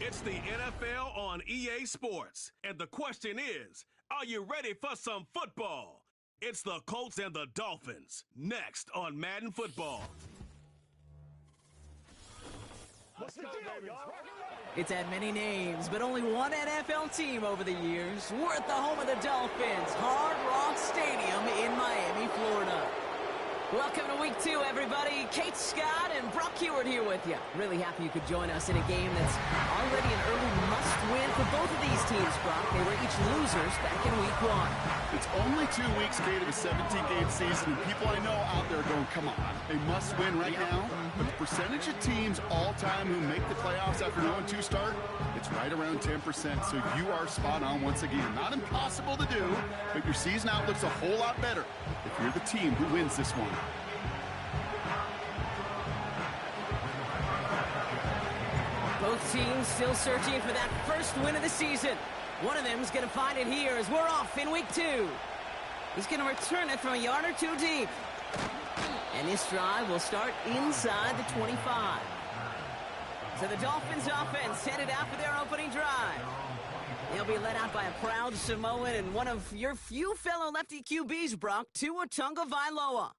It's the NFL on EA Sports. And the question is, are you ready for some football? It's the Colts and the Dolphins, next on Madden Football. What's the deal, y'all? It's had many names, but only one NFL team over the years. We're at the home of the Dolphins, Hard Rock Stadium in Miami, Florida. Welcome to Week 2, everybody. Kate Scott and Brock Hewitt here with you. Really happy you could join us in a game that's already an early must-win for both of these teams, Brock. They were each losers back in Week 1. It's only 2 weeks, Kate, of a 17-game season, and people I know out there going, come on, a must-win right now. But the percentage of teams all-time who make the playoffs after an 0-2 start, it's right around 10%, so you are spot on once again. Not impossible to do, but your season outlook's a whole lot better if you're the team who wins this one. Both teams still searching for that first win of the season. One of them is going to find it here as we're off in Week 2. He's going to return it from a yard or two deep. And this drive will start inside the 25. So the Dolphins offense headed out for their opening drive. They'll be led out by a proud Samoan and one of your few fellow lefty QBs, Brock, Tua Tagovailoa.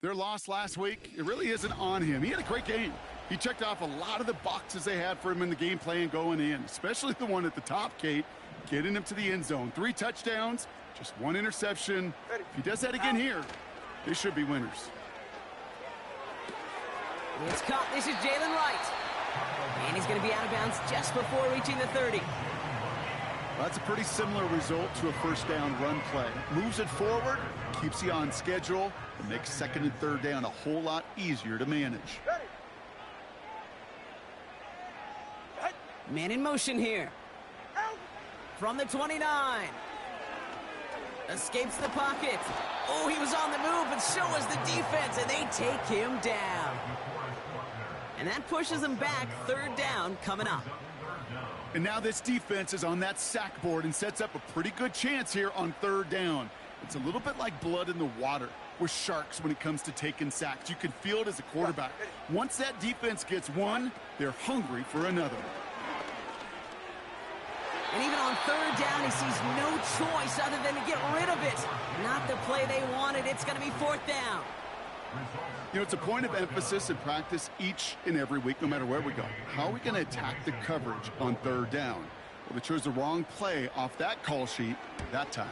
Their loss last week, it really isn't on him. He had a great game. He checked off a lot of the boxes they had for him in the game plan going in, especially the one at the top, Kate, getting him to the end zone. 3 touchdowns, just 1 interception. If he does that again here, they should be winners. It's caught. This is Jalen Wright. And he's going to be out of bounds just before reaching the 30. Well, that's a pretty similar result to a first down run play. Moves it forward, keeps you on schedule, and makes second and third down a whole lot easier to manage. Man in motion here. From the 29. Escapes the pocket. Oh, he was on the move, but so was the defense, and they take him down. And that pushes them back. Third down coming up. And now this defense is on that sack board and sets up a pretty good chance here on third down. It's a little bit like blood in the water with sharks when it comes to taking sacks. You can feel it as a quarterback. Once that defense gets one, they're hungry for another. And even on third down, he sees no choice other than to get rid of it. Not the play they wanted. It's going to be fourth down. You know, it's a point of emphasis in practice each and every week, no matter where we go. How are we going to attack the coverage on third down? Well, they chose the wrong play off that call sheet that time.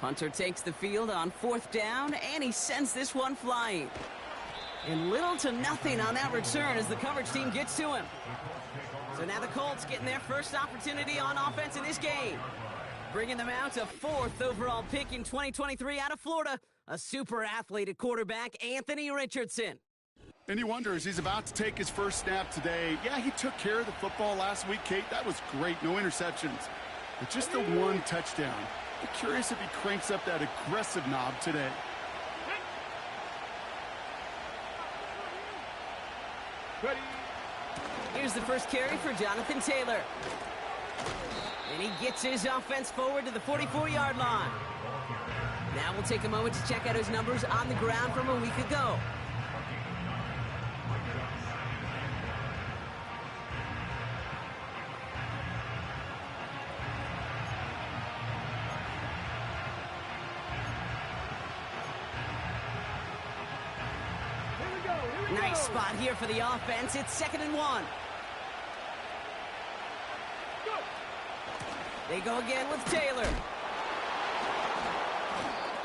Hunter takes the field on fourth down, and he sends this one flying. And little to nothing on that return as the coverage team gets to him. So now the Colts getting their first opportunity on offense in this game. Bringing them out to 4th overall pick in 2023 out of Florida, a super athlete at quarterback, Anthony Richardson. And you wonder, as he's about to take his first snap today, yeah, he took care of the football last week, Kate. That was great, no interceptions. But just the 1 touchdown. I'm curious if he cranks up that aggressive knob today. Ready. Here's the first carry for Jonathan Taylor. And he gets his offense forward to the 44-yard line. Now we'll take a moment to check out his numbers on the ground from a week ago. Nice spot here for the offense. It's 2nd and 1. They go again with Taylor.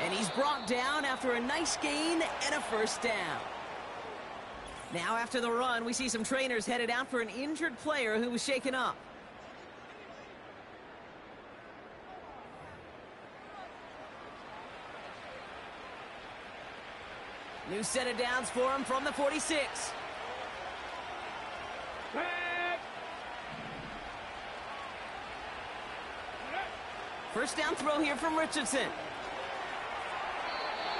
And he's brought down after a nice gain and a first down. Now after the run, we see some trainers headed out for an injured player who was shaken up. New set of downs for him from the 46. First down throw here from Richardson.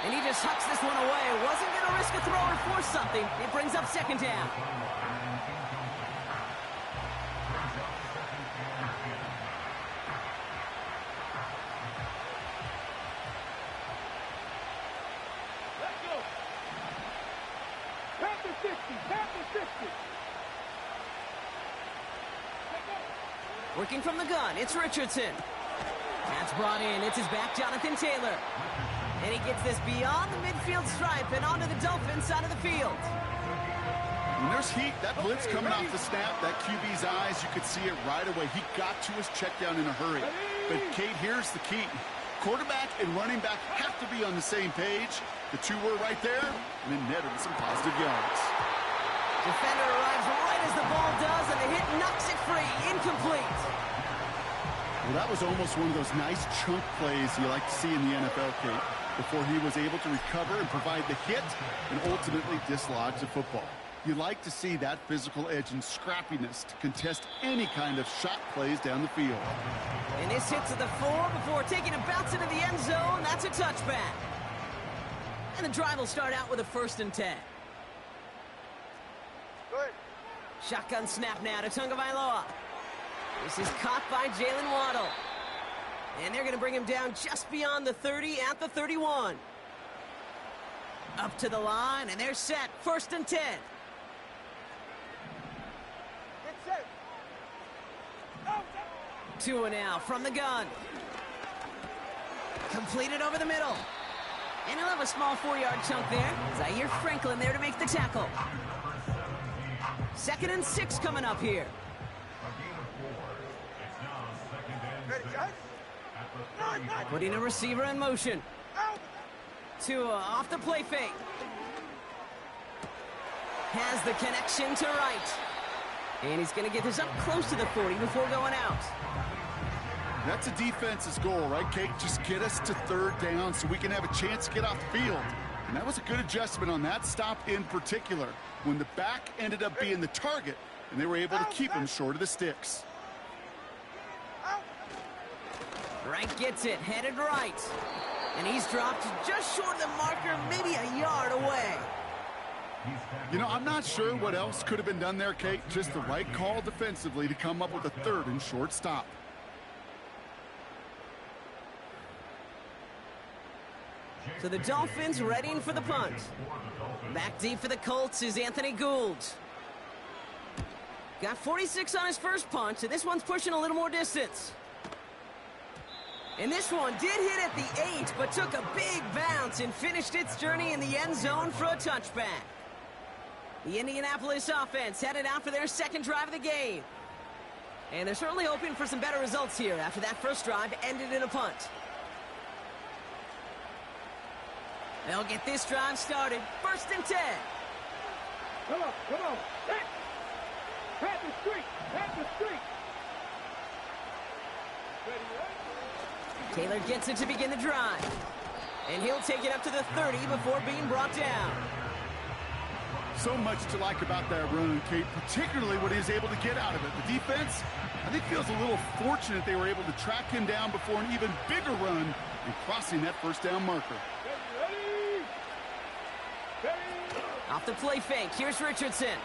And he just hucks this one away. Wasn't going to risk a throw or force something. It brings up 2nd down. Working from the gun, it's Richardson. That's brought in. It's his back, Jonathan Taylor. And he gets this beyond the midfield stripe and onto the Dolphins side of the field. When there's heat, that blitz coming off the snap, that QB's eyes, you could see it right away. He got to his check down in a hurry. But, Kate, here's the key. Quarterback and running back have to be on the same page. The two were right there, and then netted some positive yards. Defender arrives right as the ball does, and the hit knocks it free. Incomplete. Well, that was almost one of those nice chunk plays you like to see in the NFL, Kate, before he was able to recover and provide the hit and ultimately dislodge the football. You like to see that physical edge and scrappiness to contest any kind of shot plays down the field. And this hits at the 4 before taking a bounce into the end zone. That's a touchback. And the drive will start out with a 1st and 10. Good. Shotgun snap now to Tagovailoa. This is caught by Jalen Waddle. And they're going to bring him down just beyond the 30 at the 31. Up to the line, and they're set. 1st and 10. Tua now from the gun. Completed over the middle. And he'll have a small 4-yard chunk there. Zaire Franklin there to make the tackle. 2nd and 6 coming up here. Putting a receiver in motion. Tua off the play fake. Has the connection to right. And he's going to get this up close to the 40 before going out. That's a defense's goal, right, Kate? Just get us to 3rd down so we can have a chance to get off the field. And that was a good adjustment on that stop in particular, when the back ended up being the target, and they were able to keep him short of the sticks. Wright gets it, headed right. And he's dropped just short of the marker, maybe a yard away. You know, I'm not sure what else could have been done there, Kate. Just the right call defensively to come up with a 3rd and short stop. So the Dolphins readying for the punt. Back deep for the Colts is Anthony Gould. Got 46 on his first punch, and this one's pushing a little more distance. And this one did hit at the 8, but took a big bounce and finished its journey in the end zone for a touchback. The Indianapolis offense headed out for their 2nd drive of the game. And they're certainly hoping for some better results here after that first drive ended in a punt. They'll get this drive started. 1st and 10. Come on, come on. Pat the street, pat the street. Taylor gets it to begin the drive. And he'll take it up to the 30 before being brought down. So much to like about that run, Kate, particularly what he's able to get out of it. The defense, I think, feels a little fortunate they were able to track him down before an even bigger run and crossing that 1st down marker. Off the play fake, here's Richardson.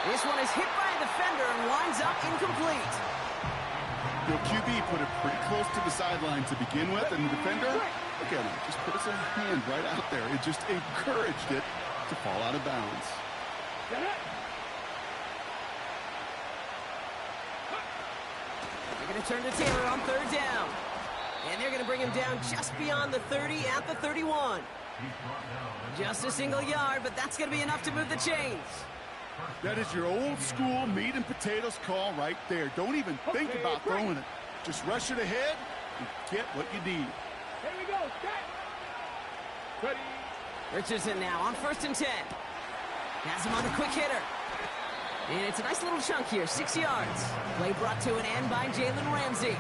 This one is hit by a defender and winds up incomplete. The QB put it pretty close to the sideline to begin with, and the defender, look at him, just put his hand right out there. It just encouraged it to fall out of bounds. They're going to turn to Taylor on 3rd down. And they're going to bring him down just beyond the 30 at the 31. Just a single yard, but that's going to be enough to move the chains. That is your old school meat and potatoes call right there. Don't even think about throwing it. Just rush it ahead and get what you need. Here we go, set. Ready. Richardson now on 1st and 10. Has him on the quick hitter. And it's a nice little chunk here, 6 yards. Play brought to an end by Jalen Ramsey.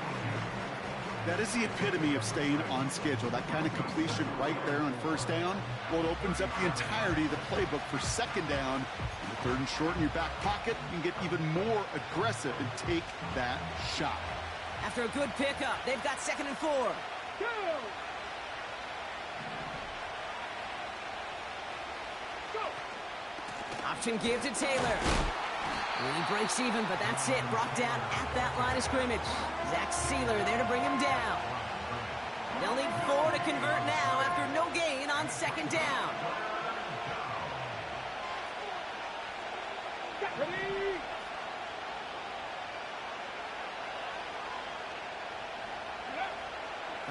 That is the epitome of staying on schedule. That kind of completion right there on 1st down. Well, it opens up the entirety of the playbook for 2nd down. The 3rd and short in your back pocket, you can get even more aggressive and take that shot. After a good pickup, they've got 2nd and 4. Go. Option give to Taylor. And he breaks even, but that's it. Brought down at that line of scrimmage. Zach Sealer there to bring him down. They'll need 4 to convert now after no gain on 2nd down.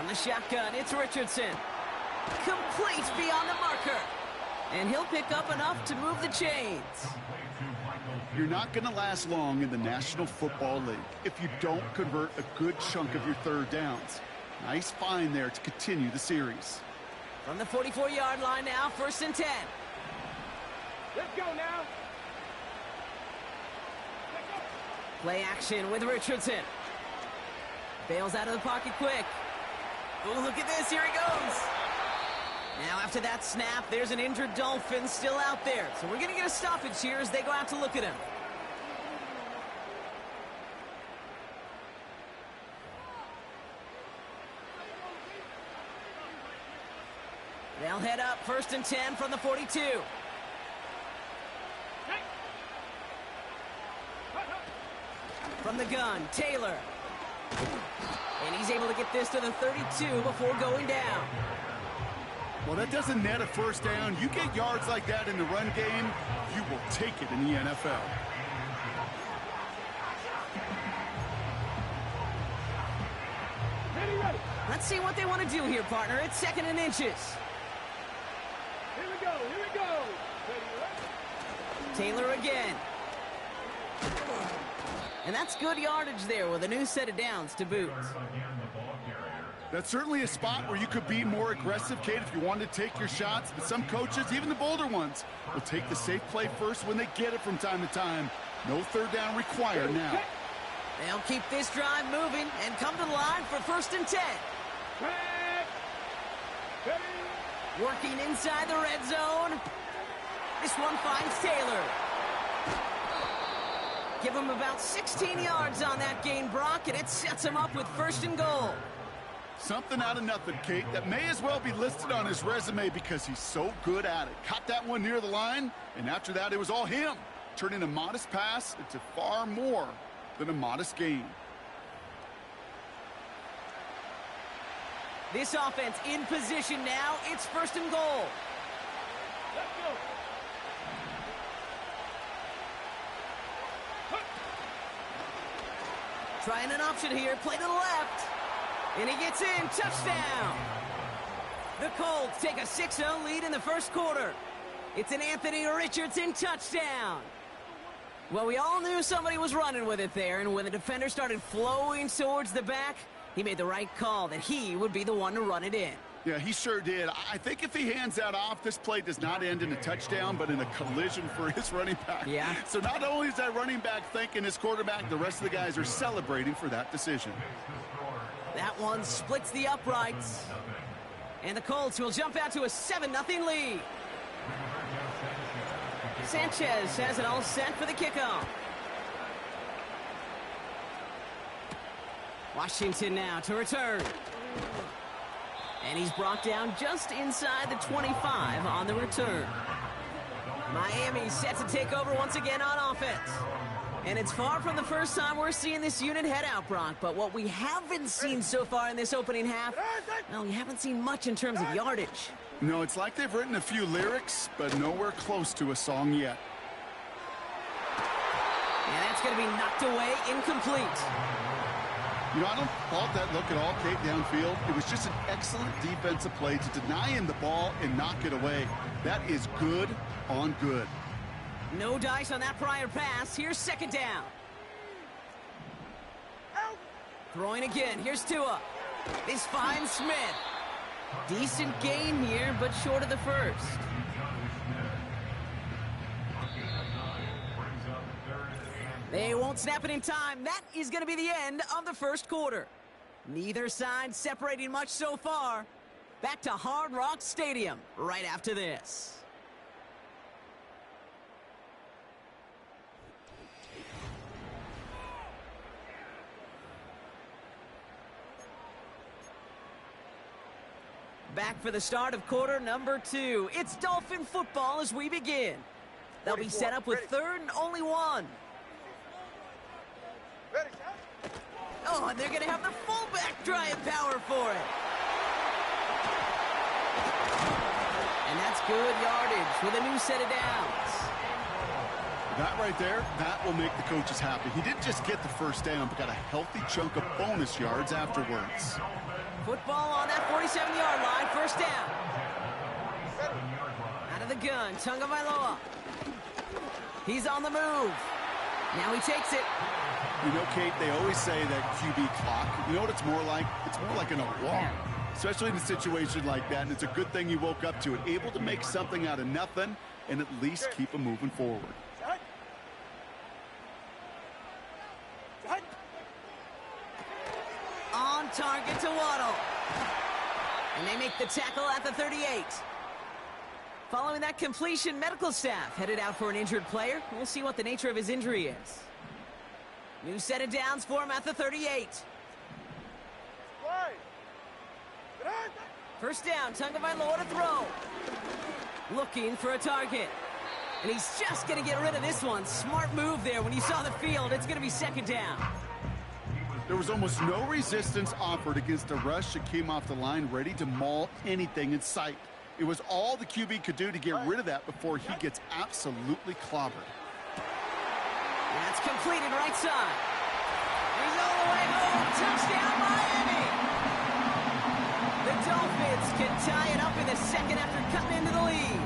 From the shotgun, it's Richardson. Complete beyond the marker. And he'll pick up enough to move the chains. You're not going to last long in the National Football League if you don't convert a good chunk of your third downs. Nice find there to continue the series. From the 44-yard line now, 1st and 10. Let's go now. Play action with Richardson. Bails out of the pocket quick. Oh, look at this. Here he goes. Now, after that snap, there's an injured Dolphin still out there. So we're going to get a stoppage here as they go out to look at him. They'll head up 1st and 10 from the 42. From the gun, Taylor. And he's able to get this to the 32 before going down. Well, that doesn't net a first down. You get yards like that in the run game, you will take it in the NFL. Let's see what they want to do here, partner. It's 2nd and inches. Here we go, here we go. Taylor again. And that's good yardage there with a new set of downs to boot. That's certainly a spot where you could be more aggressive, Kate, if you wanted to take your shots. But some coaches, even the bolder ones, will take the safe play first when they get it from time to time. No third down required now. They'll keep this drive moving and come to the line for 1st and 10. Working inside the red zone. This one finds Taylor. Give him about 16 yards on that gain, Brock, and it sets him up with 1st and goal. Something out of nothing, Kate, that may as well be listed on his resume because he's so good at it. Caught that one near the line, and after that, it was all him. Turning a modest pass into far more than a modest gain. This offense in position now. It's 1st and goal. Let's go. Trying an option here. Play to the left. And he gets in. Touchdown. The Colts take a 6-0 lead in the 1st quarter. It's an Anthony Richardson touchdown. Well, we all knew somebody was running with it there, and when the defender started flowing towards the back, he made the right call that he would be the one to run it in. Yeah, he sure did. I think if he hands that off, this play does not end in a touchdown, but in a collision for his running back. Yeah. So not only is that running back thanking his quarterback, the rest of the guys are celebrating for that decision. That one splits the uprights. And the Colts will jump out to a 7-0 lead. Sanchez has it all set for the kickoff. Washington now to return. And he's brought down just inside the 25 on the return. Miami set to take over once again on offense. And it's far from the first time we're seeing this unit head out, Brock. But what we haven't seen so far in this opening half, well, we haven't seen much in terms of yardage. No, it's like they've written a few lyrics, but nowhere close to a song yet. And that's going to be knocked away, incomplete. You know, I don't fault that look at all, Kate, downfield. It was just an excellent defensive play to deny him the ball and knock it away. That is good on good. No dice on that prior pass. Here's 2nd down. Throwing again. Here's Tua. This finds Smith. Decent gain here, but short of the first. They won't snap it in time. That is going to be the end of the 1st quarter. Neither side separating much so far. Back to Hard Rock Stadium right after this. Back for the start of quarter number 2. It's Dolphin football as we begin. They'll be set up with 3rd and only 1. Oh, and they're going to have the fullback drive power for it. And that's good yardage with a new set of downs. That right there, that will make the coaches happy. He didn't just get the first down, but got a healthy chunk of bonus yards afterwards. Football on that 47-yard line, first down. Out of the gun, Tagovailoa. He's on the move. Now he takes it. You know, Kate, they always say that QB clock, you know what it's more like? It's more like an alarm, especially in a situation like that, and it's a good thing you woke up to it, able to make something out of nothing and at least keep them moving forward. On target to Waddle. And they make the tackle at the 38. Following that completion, medical staff headed out for an injured player. We'll see what the nature of his injury is. New set of downs for him at the 38. First down, Tagovailoa to throw. Looking for a target. And he's just going to get rid of this one. Smart move there when you saw the field. It's going to be second down. There was almost no resistance offered against a rush that came off the line ready to maul anything in sight. It was all the QB could do to get rid of that before he gets absolutely clobbered. That's completed right side. He's all the way home. Touchdown, Miami. The Dolphins can tie it up in the second after cutting into the lead.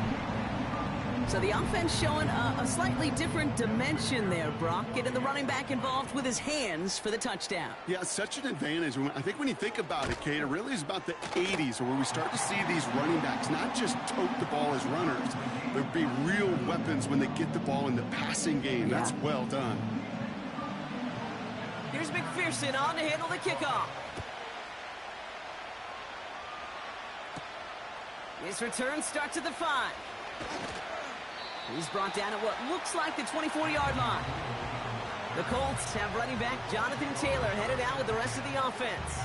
So the offense showing a slightly different dimension there, Brock. Getting the running back involved with his hands for the touchdown. Yeah, such an advantage. I think when you think about it, Kate, it really is about the 80s where we start to see these running backs not just tote the ball as runners. There'd be real weapons when they get the ball in the passing game. Yeah. That's well done. Here's McPherson on to handle the kickoff. His return starts at the 5. He's brought down at what looks like the 24-yard line. The Colts have running back Jonathan Taylor headed out with the rest of the offense.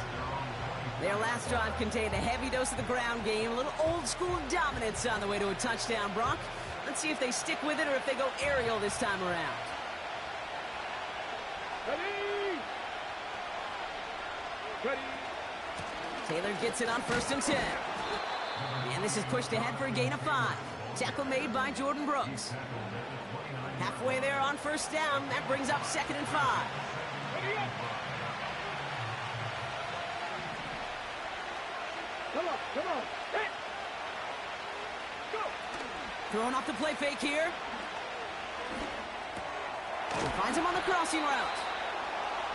Their last drive contained a heavy dose of the ground game, a little old-school dominance on the way to a touchdown, Brock. Let's see if they stick with it or if they go aerial this time around. Ready. Taylor gets it on 1st and 10. And this is pushed ahead for a gain of 5. Tackle made by Jordan Brooks. Halfway there on 1st down. That brings up 2nd and 5. Come on. Hit. Go. Throwing off the play fake here. Finds him on the crossing route.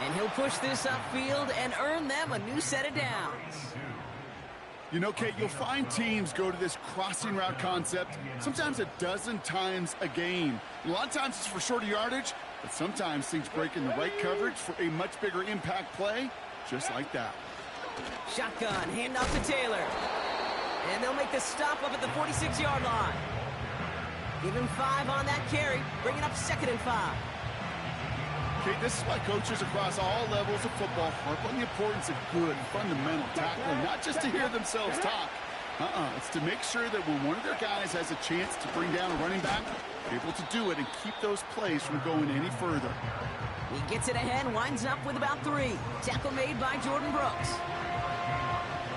And he'll push this upfield and earn them a new set of downs. You know, Kate, you'll find teams go to this crossing route concept sometimes a dozen times a game. A lot of times it's for shorter yardage, but sometimes things break in the right coverage for a much bigger impact play, just like that. Shotgun, handoff to Taylor. And they'll make the stop up at the 46-yard line. Give him 5 on that carry, bringing up 2nd and 5. Okay, this is why coaches across all levels of football harp on the importance of good, fundamental tackling, not just to hear themselves talk. It's to make sure that when one of their guys has a chance to bring down a running back, they're able to do it and keep those plays from going any further. He gets it ahead, winds up with about 3. Tackle made by Jordan Brooks.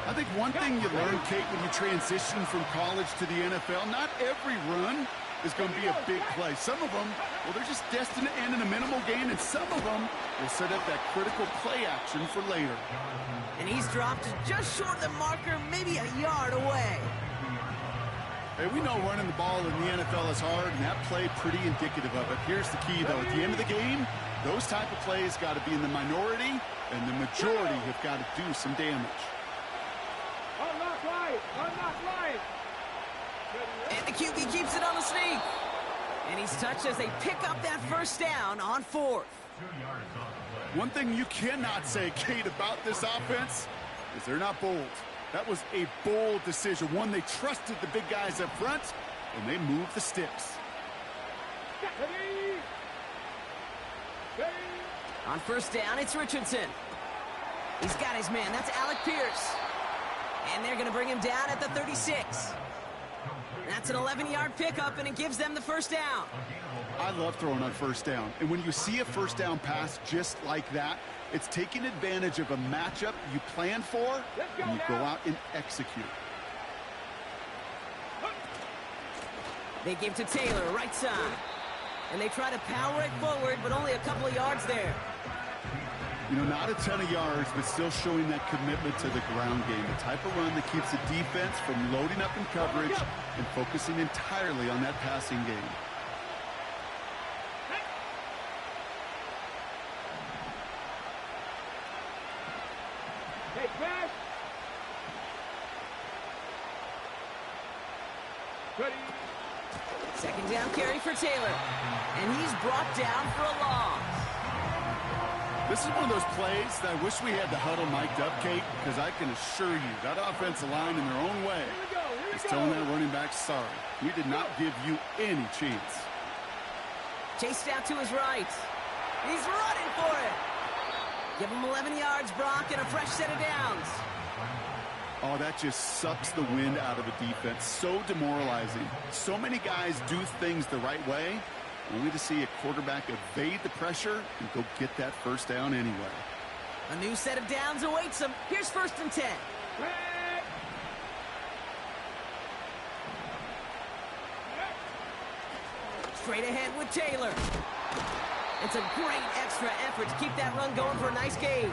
I think one thing you learn, Kate, when you transition from college to the NFL, not every run is going to be a big play. Some of them, well, they're just destined to end in a minimal gain, and some of them will set up that critical play action for later. And he's dropped just short of the marker, maybe a yard away. Hey, we know running the ball in the NFL is hard, and that play pretty indicative of it. Here's the key, though. At the end of the game, those type of plays got to be in the minority, and the majority have got to do some damage. Unlock line. And the QB keeps it on the sneak. And he's touched as they pick up that 1st down on 4th. One thing you cannot say, Kate, about this offense is they're not bold. That was a bold decision, one they trusted the big guys up front, and they moved the sticks. On 1st down, it's Richardson. He's got his man. That's Alec Pierce. And they're going to bring him down at the 36. That's an 11-yard pickup, and it gives them the 1st down. I love throwing on 1st down. And when you see a 1st down pass just like that, it's taking advantage of a matchup you plan for, and you go out and execute. They give to Taylor, right side. And they try to power it forward, but only a couple of yards there. You know, not a ton of yards, but still showing that commitment to the ground game. The type of run that keeps the defense from loading up in coverage and focusing entirely on that passing game. Hey, pass. Ready. Second down carry for Taylor. And he's brought down for a loss. This is one of those plays that I wish we had the huddle mic'd up, Kate, because I can assure you that offensive line in their own way is telling that running back, sorry, we did not give you any chance. Chased out to his right. He's running for it. Give him 11 yards, Brock, and a fresh set of downs. Oh, that just sucks the wind out of a defense. So demoralizing. So many guys do things the right way, only to see a quarterback evade the pressure and go get that first down anyway. A new set of downs awaits him. Here's 1st and 10. Straight ahead with Taylor. It's a great extra effort to keep that run going for a nice gain.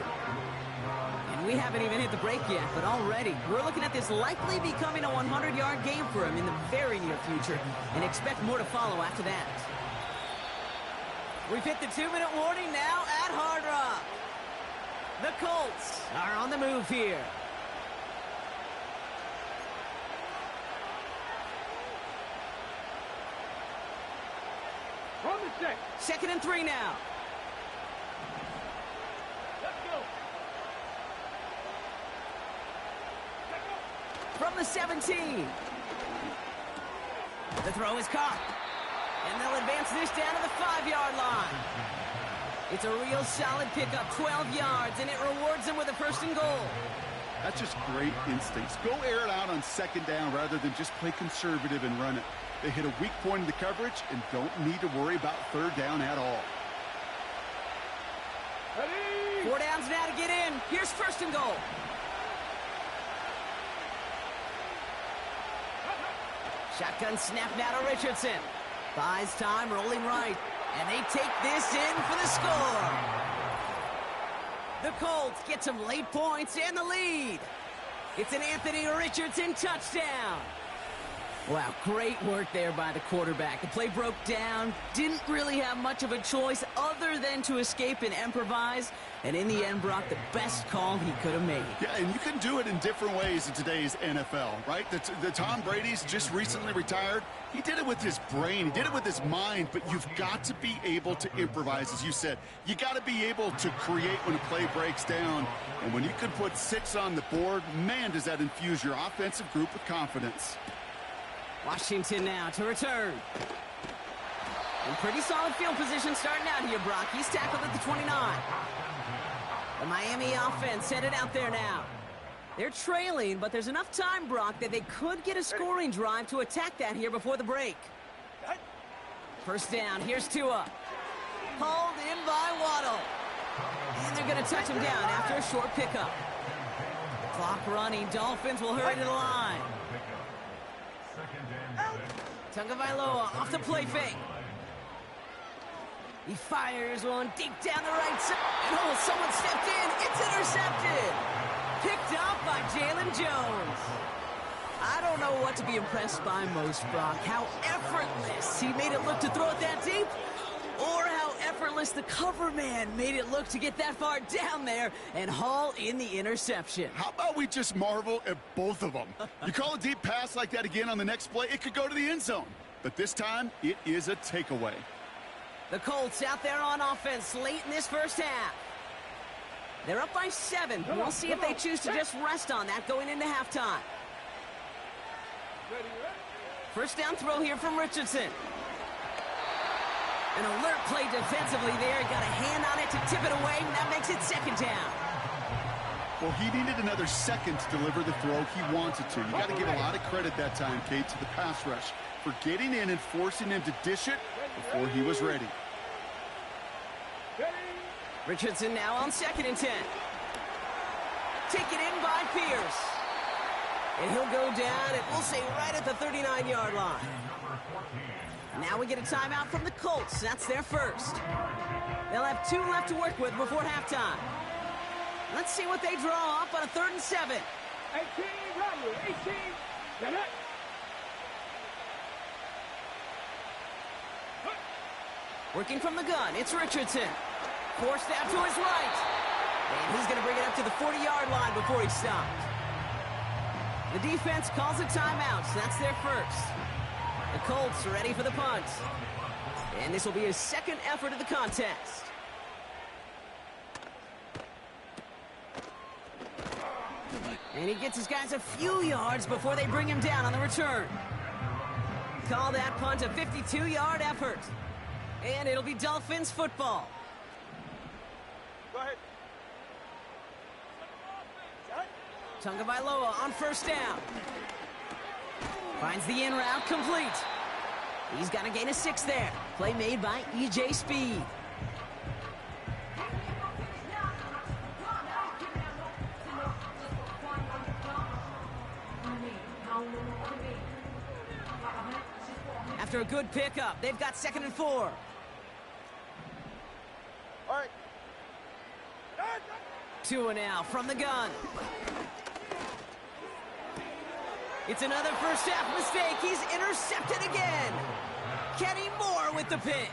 And we haven't even hit the break yet, but already we're looking at this likely becoming a 100-yard game for him in the very near future, and expect more to follow after that. We've hit the 2-minute warning now at Hard Rock. The Colts are on the move here. From the set. 2nd and 3 now. Let's go. From the 17. The throw is caught. And they'll advance this down to the 5-yard line. It's a real solid pickup, 12 yards, and it rewards them with a 1st and goal. That's just great instincts. Go air it out on 2nd down rather than just play conservative and run it. They hit a weak point in the coverage and don't need to worry about 3rd down at all. Ready. 4 downs now to get in. Here's 1st and goal. Shotgun snap now to Richardson. Buys time, rolling right. And they take this in for the score. The Colts get some late points and the lead. It's an Anthony Richardson touchdown. Wow, great work there by the quarterback. The play broke down, didn't really have much of a choice other than to escape and improvise, and in the end, Brock, the best call he could have made. Yeah, and you can do it in different ways in today's NFL, right? The Tom Brady's just recently retired. He did it with his brain. He did it with his mind, but you've got to be able to improvise, as you said. You got to be able to create when a play breaks down, and when you can put 6 on the board, man, does that infuse your offensive group with confidence. Washington now to return. In pretty solid field position starting out here, Brock. He's tackled at the 29. The Miami offense headed out there now. They're trailing, but there's enough time, Brock, that they could get a scoring drive to attack that here before the break. 1st down, here's Tua. Hauled in by Waddle. And they're going to touch him down after a short pickup. Clock running, Dolphins will hurry to the line. Tagovailoa off the play fake. He fires one deep down the right side. And oh, someone stepped in. It's intercepted. Picked up by Jalen Jones. I don't know what to be impressed by most, Brock. How effortless he made it look to throw it that deep, or how effortless the cover man made it look to get that far down there and haul in the interception. How about we just marvel at both of them? You call a deep pass like that again on the next play, it could go to the end zone. But this time, it is a takeaway. The Colts out there on offense late in this first half. They're up by 7. We'll see if they choose to just rest on that going into halftime. 1st down throw here from Richardson. An alert play defensively there. He got a hand on it to tip it away, and that makes it 2nd down. Well, he needed another second to deliver the throw he wanted to. You got to give a lot of credit that time, Kate, to the pass rush for getting in and forcing him to dish it before he was ready. Richardson now on 2nd and 10. Taken in by Pierce. And he'll go down, and we'll say right at the 39-yard line. Now we get a timeout from the Colts. That's their first. They'll have 2 left to work with before halftime. Let's see what they draw up on a 3rd and 7. 18, Romney, 18. Get it. Working from the gun, it's Richardson. Forced out to his right. And he's going to bring it up to the 40-yard line before he stopped. The defense calls a timeout, so that's their first. The Colts are ready for the punt. And this will be his 2nd effort of the contest. And he gets his guys a few yards before they bring him down on the return. Call that punt a 52-yard effort. And it'll be Dolphins football. Go ahead. Tagovailoa on 1st down. Finds the in route complete. He's got to gain a 6 there. Play made by E.J. Speed. After a good pickup, they've got 2nd and 4. All right. Tua now from the gun. It's another first half mistake. He's intercepted again. Kenny Moore with the pick.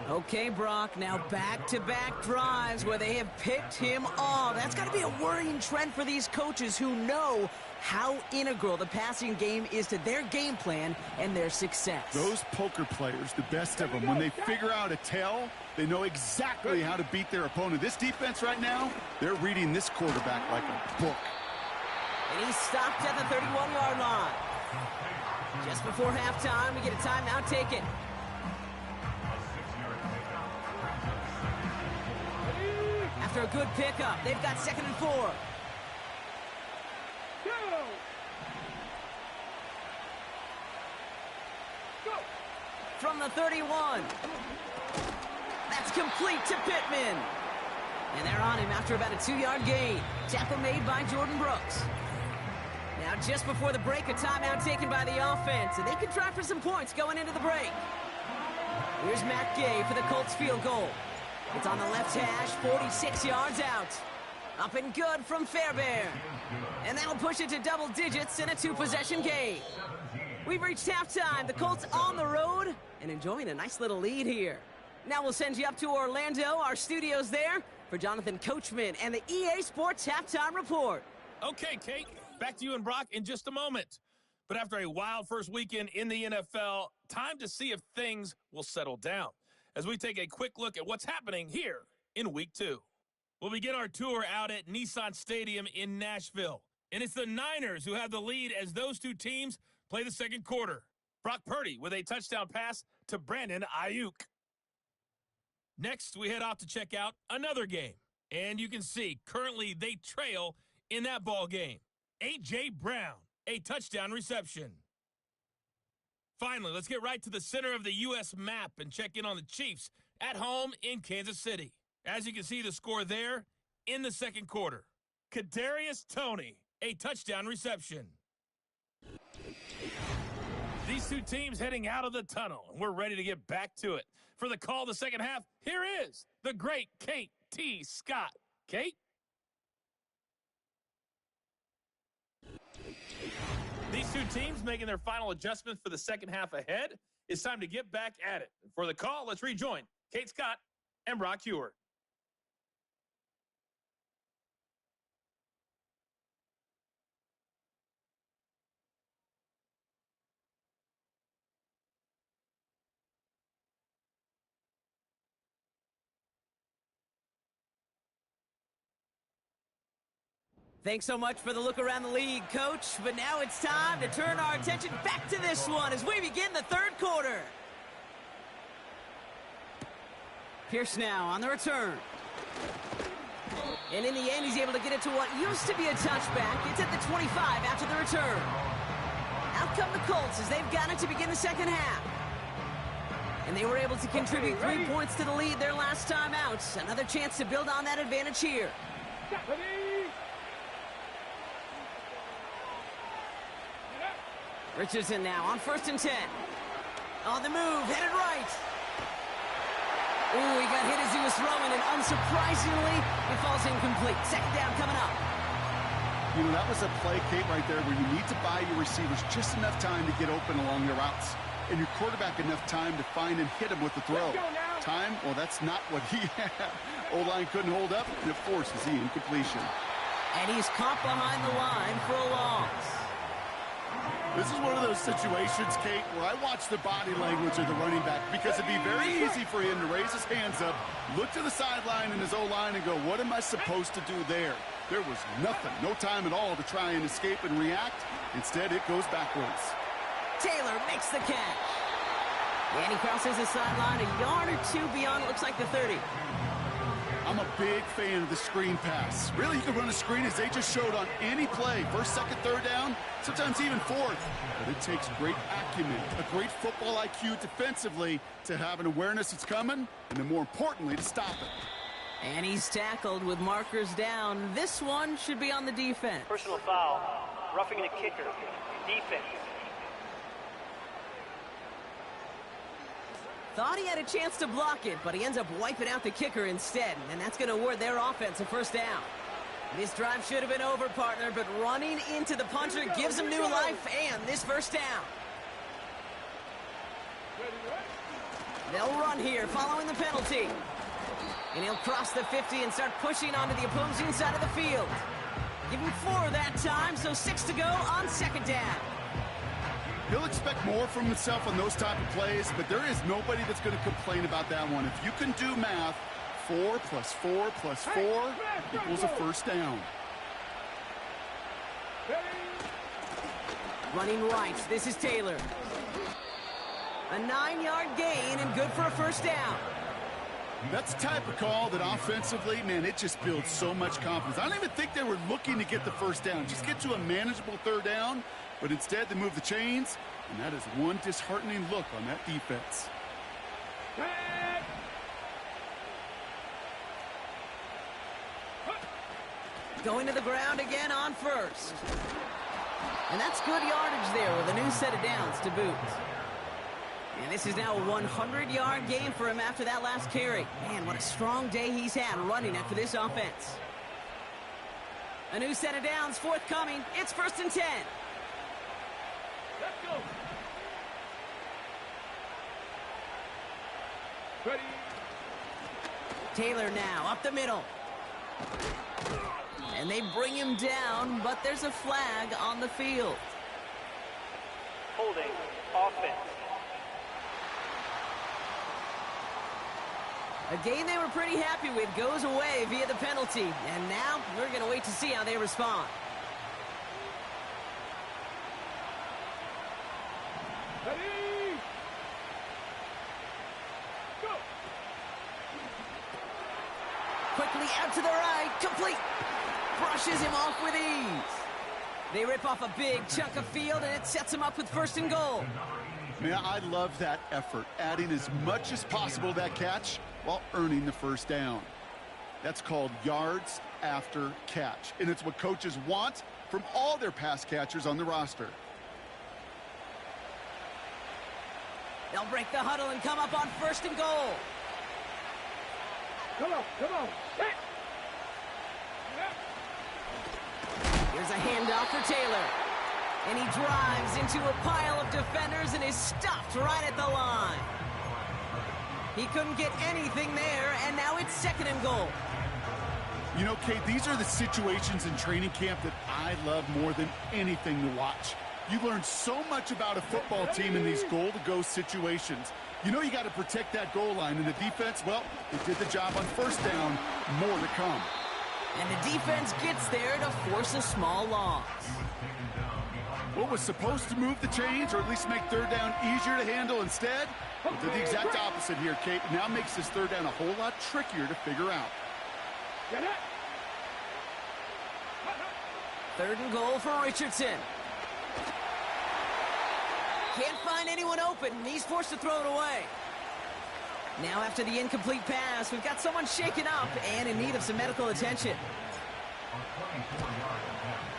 Okay, Brock, now back-to-back drives where they have picked him off. That's got to be a worrying trend for these coaches who know how integral the passing game is to their game plan and their success. Those poker players, the best of them, when they figure out a tell, they know exactly how to beat their opponent. This defense right now, they're reading this quarterback like a book. And he's stopped at the 31-yard line. Just before halftime, we get a timeout taken. After a good pickup, they've got 2nd and 4. From the 31. That's complete to Pittman. And they're on him after about a 2-yard gain. Tackle made by Jordan Brooks. Now just before the break, a timeout taken by the offense. And they can try for some points going into the break. Here's Matt Gay for the Colts field goal. It's on the left hash, 46 yards out. Up and good from Fairbairn. And that'll push it to double digits in a 2-possession game. We've reached halftime. The Colts on the road and enjoying a nice little lead here. Now we'll send you up to Orlando, our studios there, for Jonathan Coachman and the EA Sports Halftime Report. Okay, Kate, back to you and Brock in just a moment. But after a wild first weekend in the NFL, time to see if things will settle down as we take a quick look at what's happening here in Week 2. We'll begin our tour out at Nissan Stadium in Nashville. And it's the Niners who have the lead as those two teams play the second quarter. Brock Purdy with a touchdown pass to Brandon Ayuk. Next, we head off to check out another game. And you can see, currently they trail in that ball game. A.J. Brown, a touchdown reception. Finally, let's get right to the center of the U.S. map and check in on the Chiefs at home in Kansas City. As you can see, the score there in the second quarter. Kadarius Toney, a touchdown reception. These two teams heading out of the tunnel, and we're ready to get back to it. For the call of the second half, here is the great Kate T. Scott. Kate? These two teams making their final adjustments for the second half ahead. It's time to get back at it. For the call, let's rejoin Kate Scott and Brock Heward. Thanks so much for the look around the league, Coach. But now it's time to turn our attention back to this one as we begin the third quarter. Pierce now on the return. And in the end, he's able to get it to what used to be a touchback. It's at the 25 after the return. Out come the Colts as they've got it to begin the second half. And they were able to contribute 3 points to the lead their last time out. Another chance to build on that advantage here. Richardson now on 1st and 10. On the move, headed right. Ooh, he got hit as he was throwing, and unsurprisingly, it falls incomplete. Second down coming up. You know, that was a play, Kate, right there where you need to buy your receivers just enough time to get open along their routes. And your quarterback enough time to find and hit him with the throw. Time? Well, that's not what he had. O-line couldn't hold up, and it forces the incompletion. And he's caught behind the line for a loss. This is one of those situations, Kate, where I watch the body language of the running back because it'd be very easy for him to raise his hands up, look to the sideline in his O-line and go, what am I supposed to do there? There was nothing, no time at all to try and escape and react. Instead, it goes backwards. Taylor makes the catch. And he crosses the sideline a yard or two beyond, it looks like the 30. I'm a big fan of the screen pass. Really, you can run a screen as they just showed on any play. First, second, third down, sometimes even fourth. But it takes great acumen, a great football IQ defensively to have an awareness it's coming, and then more importantly, to stop it. And he's tackled with markers down. This one should be on the defense. Personal foul, roughing the kicker, defense. Thought he had a chance to block it, but he ends up wiping out the kicker instead, and that's going to award their offense a first down. This drive should have been over, partner, but running into the punter gives him new life and this first down. They'll run here following the penalty. And he'll cross the 50 and start pushing onto the opposing side of the field. Give him 4 that time, so 6 to go on second down. He'll expect more from himself on those type of plays, but there is nobody that's going to complain about that one. If you can do math, 4 plus 4 plus 4 equals a first down. Running right, this is Taylor. A 9-yard gain and good for a first down. That's the type of call that offensively, man, it just builds so much confidence. I don't even think they were looking to get the first down. Just get to a manageable third down, but instead they move the chains, and that is one disheartening look on that defense. Going to the ground again on first. And that's good yardage there with a new set of downs to boot. And this is now a 100-yard game for him after that last carry. Man, what a strong day he's had running it for this offense. A new set of downs forthcoming. It's 1st and 10. Let's go. Ready. Taylor now up the middle. And they bring him down, but there's a flag on the field. Holding, offense. A game they were pretty happy with goes away via the penalty. And now we're going to wait to see how they respond. Ready. Go. Quickly out to the right, complete. Brushes him off with ease. They rip off a big chunk of field, and it sets him up with 1st and goal. Man, I love that effort, adding as much as possible to that catch while earning the first down. That's called yards after catch, and it's what coaches want from all their pass catchers on the roster. They'll break the huddle and come up on 1st and goal. Come on, come on. Set. Here's a handoff for Taylor. And he drives into a pile of defenders and is stopped right at the line. He couldn't get anything there, and now it's 2nd and goal. You know, Kate, these are the situations in training camp that I love more than anything to watch. You learn so much about a football team in these goal-to-go situations. You know you got to protect that goal line, and the defense, well, they did the job on 1st down. More to come. And the defense gets there to force a small loss. What was supposed to move the chains, or at least make 3rd down easier to handle instead, well, did the exact opposite here, Kate. Now makes this 3rd down a whole lot trickier to figure out. Get it. 3rd and goal for Richardson. Can't find anyone open, and he's forced to throw it away. Now after the incomplete pass, we've got someone shaken up and in need of some medical attention.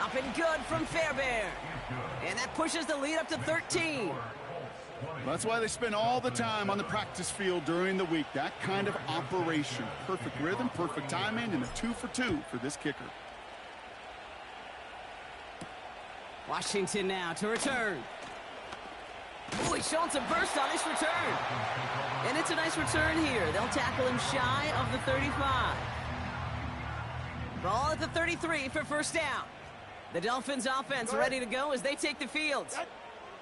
Up and good from Fairbairn. And that pushes the lead up to 13. That's why they spend all the time on the practice field during the week. That kind of operation. Perfect rhythm, perfect timing, and a 2 for 2 for this kicker. Washington now to return. Oh, he's showing some burst on this return. And it's a nice return here. They'll tackle him shy of the 35. Ball at the 33 for first down. The Dolphins offense ready to go as they take the field.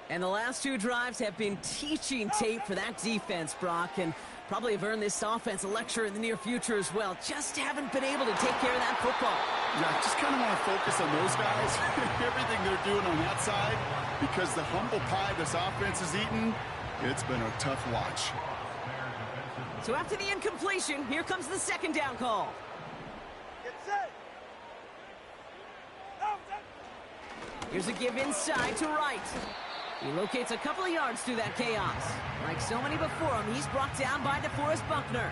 And the last 2 drives have been teaching tape for that defense, Brock, and probably have earned this offense a lecture in the near future as well. Just haven't been able to take care of that football. Yeah, I just kind of want to focus on those guys, everything they're doing on that side, because the humble pie this offense has eaten, it's been a tough watch. So after the incompletion, here comes the second down call. Get set. Here's a give inside to right. He locates a couple of yards through that chaos. Like so many before him, he's brought down by DeForest Buckner.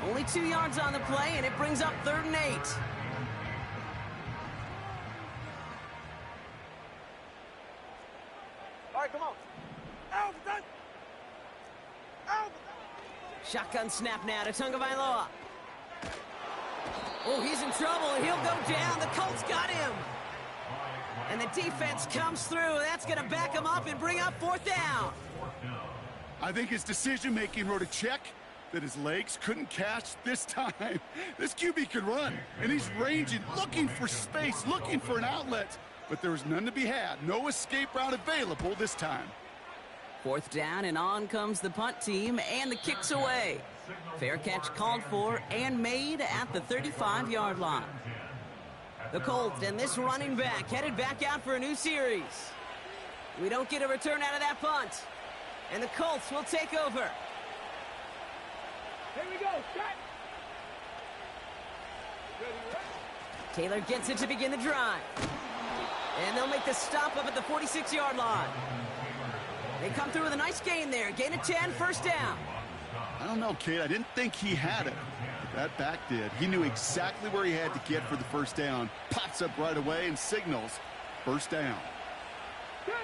Only 2 yards on the play, and it brings up 3rd and 8. All right, come on. Out. Out. Shotgun snap now to Tagovailoa. Oh, he's in trouble, and he'll go down. The Colts got him. And the defense comes through. That's going to back him up and bring up 4th down. I think his decision-making wrote a check that his legs couldn't catch this time. This QB can run, and he's ranging, looking for space, looking for an outlet. But there was none to be had. No escape route available this time. 4th down, and on comes the punt team, and the kick's away. Fair catch called for and made at the 35-yard line. The Colts and this running back headed back out for a new series. We don't get a return out of that punt. And the Colts will take over. Here we go. Shot. Taylor gets it to begin the drive. And they'll make the stop up at the 46-yard line. They come through with a nice gain there. Gain of 10, first down. I don't know, Kate. I didn't think he had it. That back did. He knew exactly where he had to get for the first down. Pops up right away and signals first down. Go.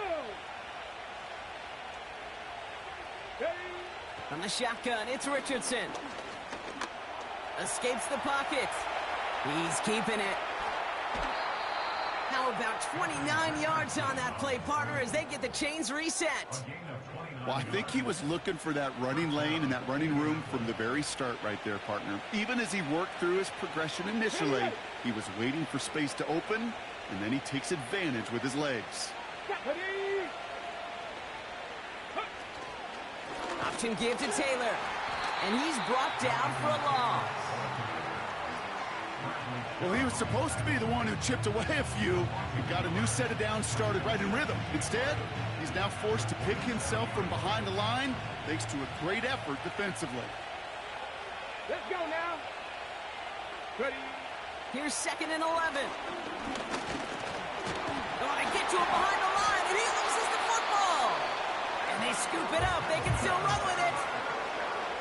From the shotgun, it's Richardson. Escapes the pocket. He's keeping it. How about 29 yards on that play, partner, as they get the chains reset? Well, I think he was looking for that running lane and that running room from the very start right there, partner. Even as he worked through his progression initially, he was waiting for space to open, and then he takes advantage with his legs. Option give to Taylor, and he's brought down for a loss. Well, he was supposed to be the one who chipped away a few and got a new set of downs started right in rhythm. Instead, he's now forced to pick himself from behind the line thanks to a great effort defensively. Let's go now. Ready. Here's 2nd and 11. Oh, they get to him behind the line, and he loses the football. And they scoop it up. They can still run with it.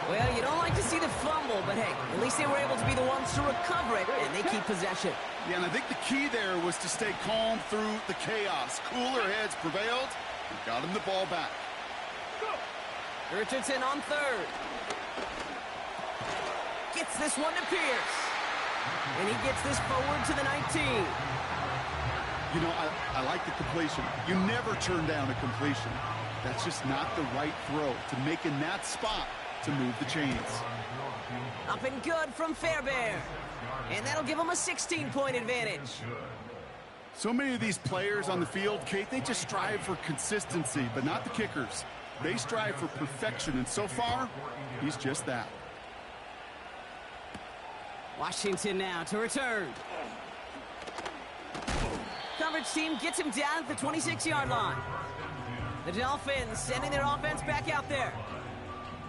Well, you don't like to see the fumble, but hey, at least they were able to be the ones to recover it, and they keep possession. Yeah, and I think the key there was to stay calm through the chaos. Cooler heads prevailed and got him the ball back. Go. Richardson on 3rd. Gets this one to Pierce. And he gets this forward to the 19. You know, I like the completion. You never turn down a completion. That's just not the right throw to make in that spot to move the chains. Up and good from Fairbairn. And that'll give them a 16-point advantage. So many of these players on the field, Kate, they just strive for consistency, but not the kickers. They strive for perfection, and so far, he's just that. Washington now to return. Coverage team gets him down at the 26-yard line. The Dolphins sending their offense back out there.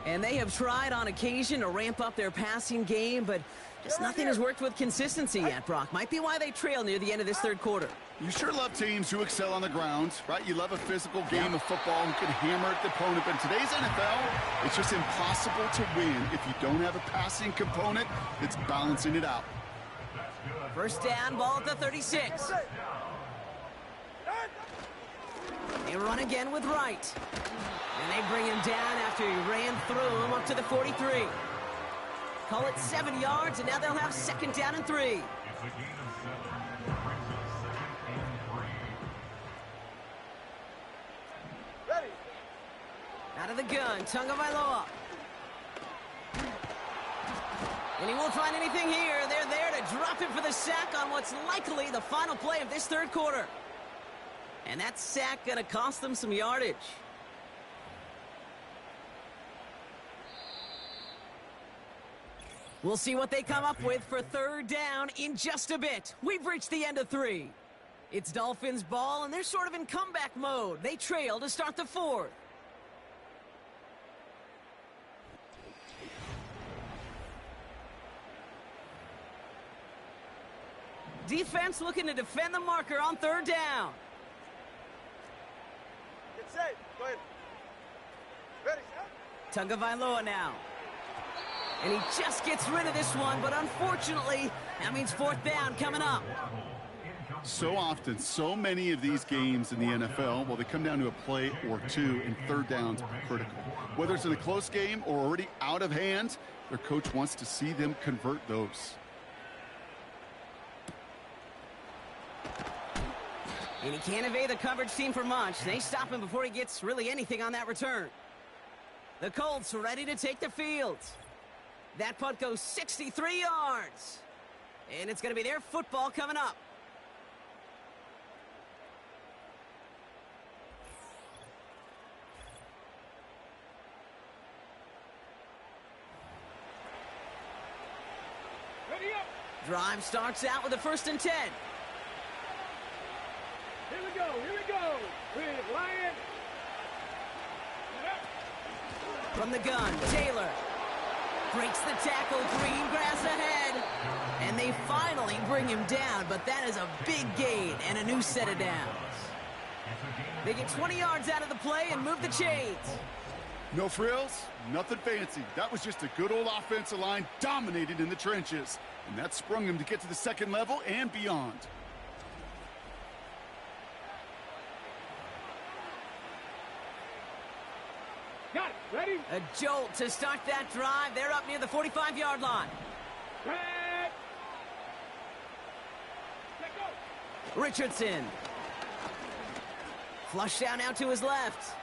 And they have tried on occasion to ramp up their passing game, but just nothing has worked with consistency yet, Brock. Might be why they trail near the end of this 3rd quarter. You sure love teams who excel on the ground, right? You love a physical game of football who can hammer at the opponent, but in today's NFL, it's just impossible to win if you don't have a passing component that's balancing it out. First down, ball at the 36. They run again with Wright. And they bring him down after he ran through him up to the 43. Call it 7 yards, and now they'll have 2nd down and 3. Ready. Out of the gun, Tagovailoa. And he won't find anything here. They're there to drop him for the sack on what's likely the final play of this 3rd quarter. And that sack going to cost them some yardage. We'll see what they come up with for 3rd down in just a bit. We've reached the end of 3. It's Dolphins ball, and they're sort of in comeback mode. They trail to start the 4th. Defense looking to defend the marker on 3rd down. Get set. Go ahead. Ready, set. Tagovailoa now. And he just gets rid of this one, but unfortunately, that means 4th down coming up. So often, so many of these games in the NFL, well, they come down to a play or two, and 3rd downs are critical. Whether it's in a close game or already out of hand, their coach wants to see them convert those. And he can't evade the coverage team for much. They stop him before he gets really anything on that return. The Colts are ready to take the field. That punt goes 63 yards. And it's going to be their football coming up. Ready up. Drive starts out with a 1st and 10. Here we go. Here we go. With Lion. From the gun, Taylor breaks the tackle, green grass ahead, and they finally bring him down, but that is a big gain and a new set of downs. They get 20 yards out of the play and move the chains. No frills, nothing fancy. That was just a good old offensive line dominated in the trenches, and that sprung them to get to the 2nd level and beyond. Got it. Ready. A jolt to start that drive. They're up near the 45-yard line. Set. Let go. Richardson. Flushed out now to his left.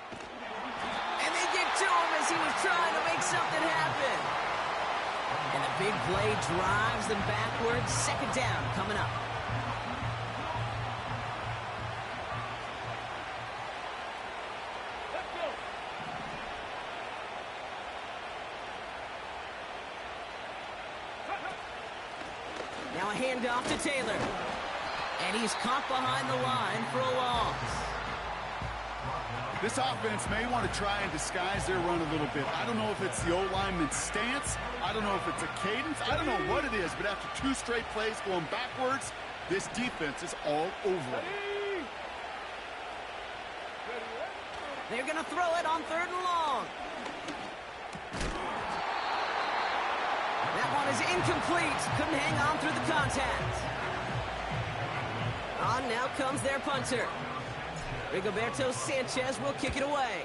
And they get to him as he was trying to make something happen. And a big play drives them backwards. 2nd down coming up. Let's go. Now a handoff to Taylor. And he's caught behind the line for a loss. This offense may want to try and disguise their run a little bit. I don't know if it's the O-lineman's stance. I don't know if it's a cadence. I don't know what it is, but after 2 straight plays going backwards, this defense is all over it. They're going to throw it on 3rd and long. That one is incomplete. Couldn't hang on through the contact. On now comes their punter. Rigoberto Sanchez will kick it away.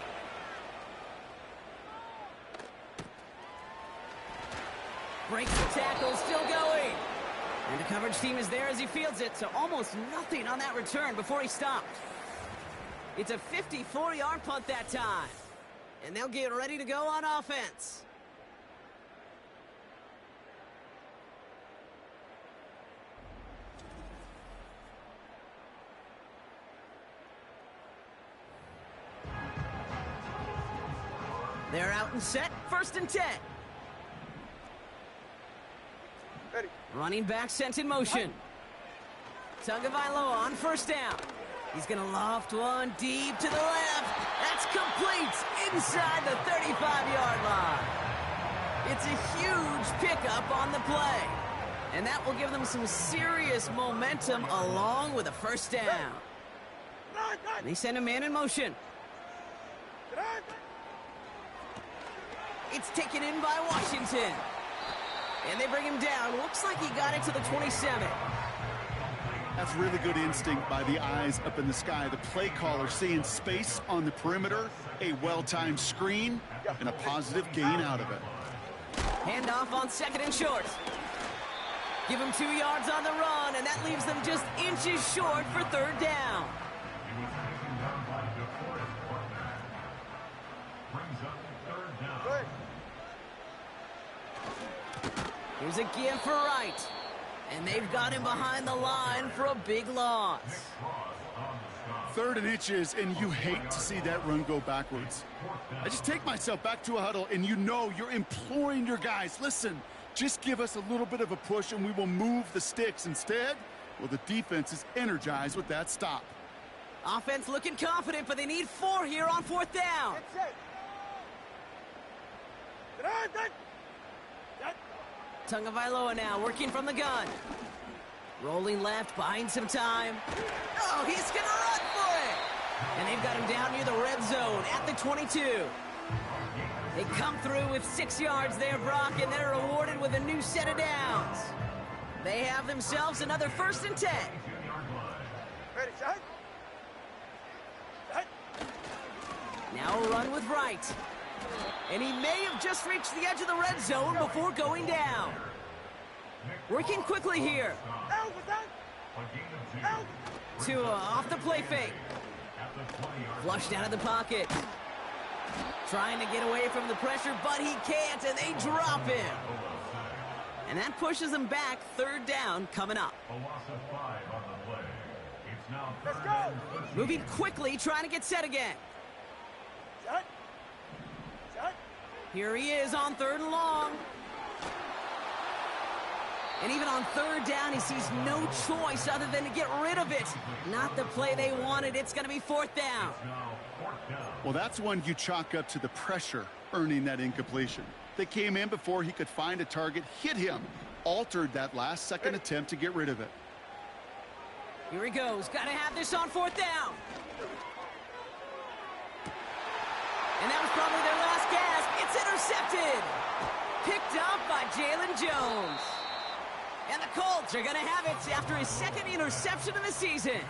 Breaks the tackle, still going. And the coverage team is there as he fields it, so almost nothing on that return before he stopped. It's a 54-yard punt that time. And they'll get ready to go on offense. They're out and set, 1st and 10. Ready. Running back sent in motion. Tagovailoa on 1st down. He's going to loft one deep to the left. That's complete inside the 35-yard line. It's a huge pickup on the play. And that will give them some serious momentum along with a 1st down. They send a man in motion. It's taken in by Washington. And they bring him down. Looks like he got it to the 27. That's really good instinct by the eyes up in the sky. The play caller seeing space on the perimeter, a well-timed screen, and a positive gain out of it. Handoff on 2nd and short. Give them 2 yards on the run, and that leaves them just inches short for 3rd down. Here's a give for Wright. And they've got him behind the line for a big loss. 3rd and inches, and you hate to see that run go backwards. I just take myself back to a huddle, and you know you're imploring your guys, listen, just give us a little bit of a push, and we will move the sticks. Instead, well, the defense is energized with that stop. Offense looking confident, but they need 4 here on 4th down. Tagovailoa now working from the gun. Rolling left, buying some time. Oh, he's going to run for it. And they've got him down near the red zone at the 22. They come through with 6 yards there, Brock, and they're rewarded with a new set of downs. They have themselves another 1st and 10. Ready, shot. Now a run with Wright. And he may have just reached the edge of the red zone before going down. Working quickly here. Tua off the play fake. Flushed out of the pocket. Trying to get away from the pressure, but he can't, and they drop him. And that pushes them back. 3rd down coming up. Let's go. Moving quickly, trying to get set again. Shot. Shot. Here he is on 3rd and long. And even on 3rd down, he sees no choice other than to get rid of it. Not the play they wanted. It's going to be 4th down. Well, that's one you chalk up to the pressure earning that incompletion. They came in before he could find a target, hit him, altered that last-second attempt to get rid of it. Here he goes. Got to have this on 4th down. And that was probably their last gasp. It's intercepted. Picked up by Jalen Jones. And the Colts are going to have it after his 2nd interception of the season.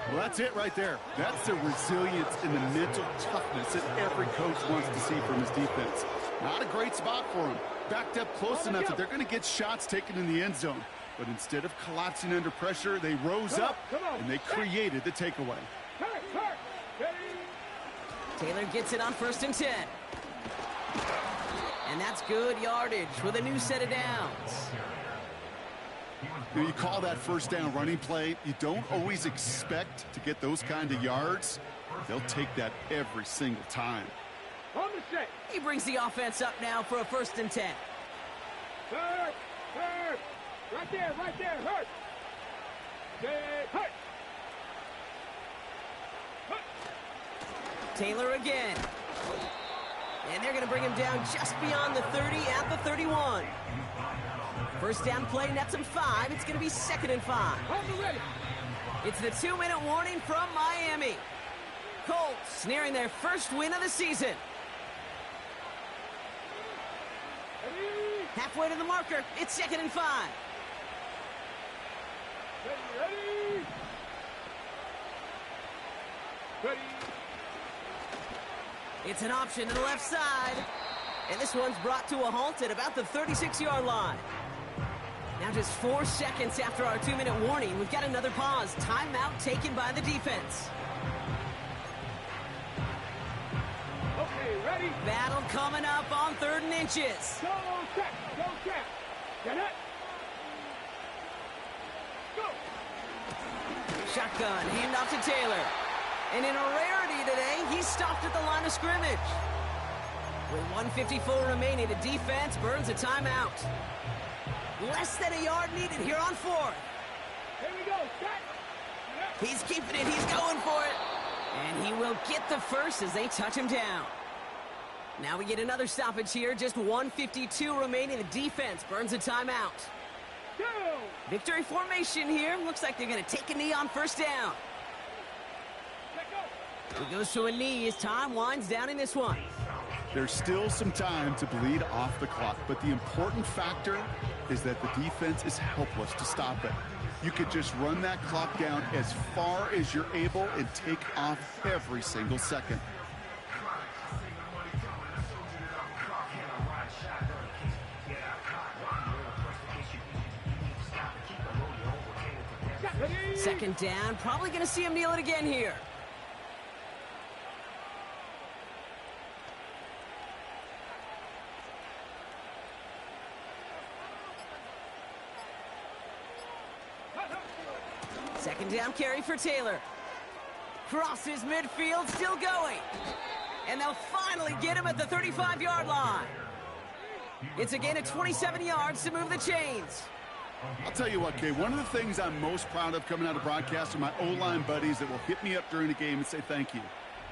Well, that's it right there. That's the resilience and the mental toughness that every coach wants to see from his defense. Not a great spot for him. Backed up close enough that they're going to get shots taken in the end zone. But instead of collapsing under pressure, they rose up and they created the takeaway. Taylor gets it on 1st and 10. And that's good yardage with a new set of downs. You call that 1st down running play. You don't always expect to get those kind of yards. They'll take that every single time. He brings the offense up now for a 1st and 10. Hurt. Right there, hurt. Hurt. Taylor again. And they're going to bring him down just beyond the 30 at the 31. 1st down play nets him 5. It's going to be 2nd and 5. It's the 2-minute warning from Miami. Colts nearing their 1st win of the season. Halfway to the marker. It's 2nd and 5. Ready. It's an option to the left side. And this one's brought to a halt at about the 36-yard line. Now just 4 seconds after our 2-minute warning, we've got another pause. Timeout taken by the defense. Okay, ready. Battle coming up on 3rd and inches. Go check. Get it. Go. Shotgun, handoff to Taylor. And in a rarity today, he's stopped at the line of scrimmage. With 1:54 remaining, the defense burns a timeout. Less than a yard needed here on 4th. Here we go. Set. He's keeping it. He's going for it. And he will get the first as they touch him down. Now we get another stoppage here. Just 1:52 remaining. The defense burns a timeout. Go. Victory formation here. Looks like they're going to take a knee on 1st down. Let go. He goes to a knee as time winds down in this one. There's still some time to bleed off the clock, but the important factor is that the defense is helpless to stop it. You could just run that clock down as far as you're able and take off every single second. Second down, probably going to see him kneel it again here. Second down carry for Taylor. Crosses midfield, still going. And they'll finally get him at the 35-yard line. It's a gain of 27 yards to move the chains. I'll tell you what, Kay, one of the things I'm most proud of coming out of broadcast are my O-line buddies that will hit me up during the game and say thank you.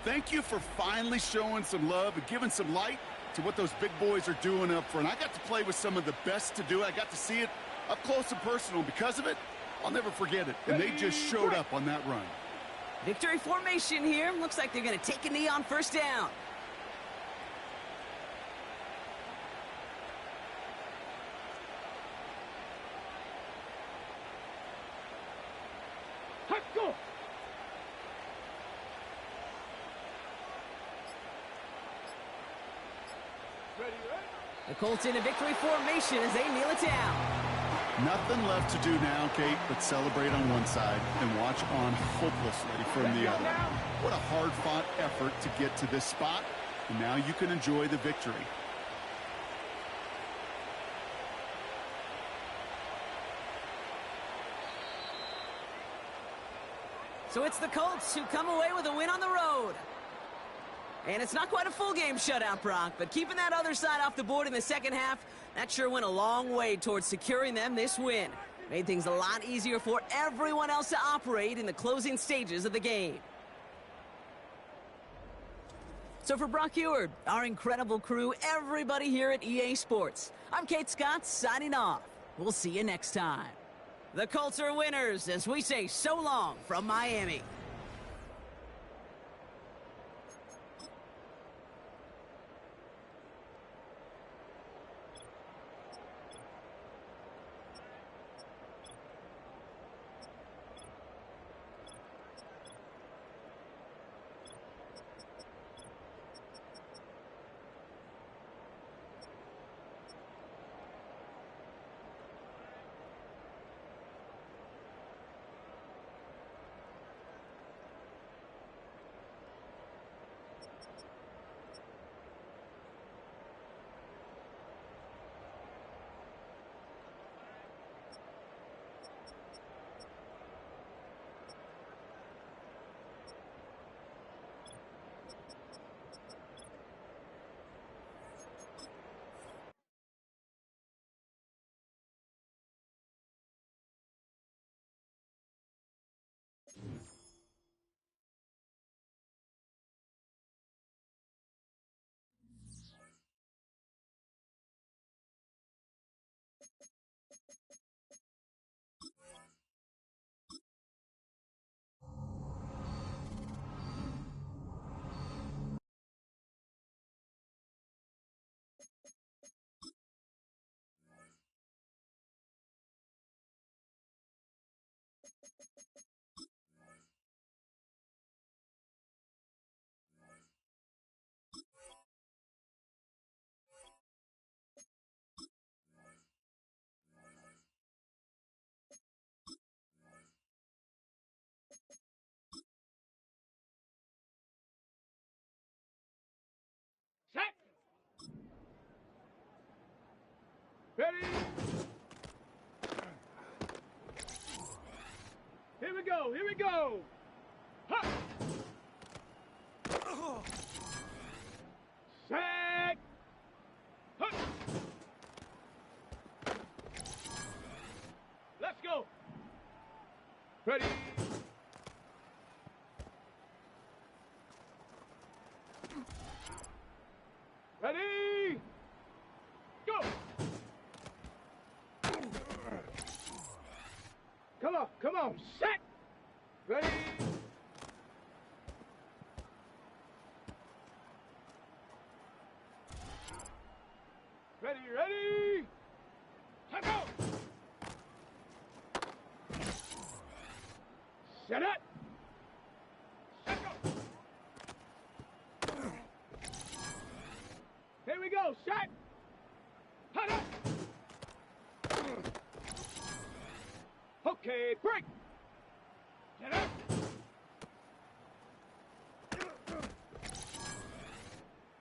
Thank you for finally showing some love and giving some light to what those big boys are doing up front. I got to play with some of the best to do it. I got to see it up close and personal. Because of it, I'll never forget it. And they just showed up on that run. Victory formation here. Looks like they're going to take a knee on first down. Let's go. The Colts in a victory formation as they kneel it down. Nothing left to do now, Kate, but celebrate on one side and watch on hopelessly from the other. What a hard-fought effort to get to this spot, and now you can enjoy the victory. So it's the Colts who come away with a win on the road. And it's not quite a full game shutout, Brock, but keeping that other side off the board in the second half, that sure went a long way towards securing them this win. Made things a lot easier for everyone else to operate in the closing stages of the game. So for Brock Eward, our incredible crew, everybody here at EA Sports, I'm Kate Scott signing off. We'll see you next time. The Colts are winners as we say so long from Miami. Set. Ready. Here we go. Here we go. Ha. Set. Ha. Let's go. Ready. Ready. Go. Come on. Come on. Set. Ready. ready? Time out. Set up. Set go. Here we go. Shot. Cut up. Okay, break. Get up.